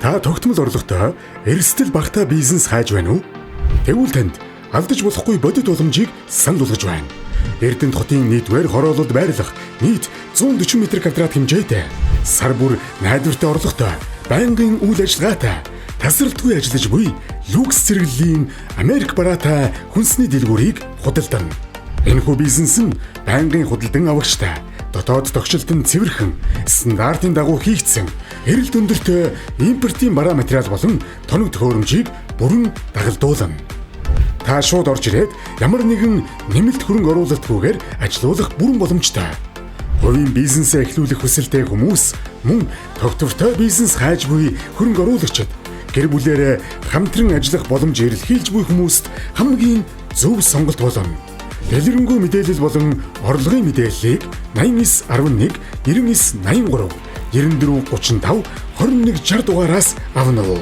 Та тогтмол орлоготой эрсдэл багтаа бизнес хайж байна уу? Тэгвэл танд алдаж болохгүй бодит боломжийг санал болгож байна. Эрдэнэт хотын нийтвэр хороололд байрлах нийт 140 м2 хэмжээтэй сар бүр найдвартай орлоготой байнгын үйл ажиллагаатай тасралтгүй ажиллаж буй люкс зэрэглэлийн Америк бараатай хүнсний дэлгүүрийг худалдан. Энэхүү бизнес нь байнгын худалдан авагчтай, дотоод тогтчлолтын цэвэрхэн, стандартын дагуу хийгдсэн, эрэлт өндөртэй импортын бараа материал болон тоног төхөөрөмжийг бүрэн дагалдуулна. Та шууд орж ирээд ямар нэгэн нэмэлт хөрөнгө оруулалтгүйгээр ажилуулах бүрэн боломжтой. Хувийн бизнесээ эхлүүлэх хүсэлтэй хүмүүс мөн тогтвортой бизнес хайж буй хөрөнгө оруулагчид гэр бүлээрээ хамтран ажиллах боломж эрэлхийлж буй хүмүүст хамгийн зөв сонголт болно. Дэлгэрэнгүй мэдээлэл болон орлогын мэдээллийг 89 11 99 83 94 35 21 60 дугаараас авна уу?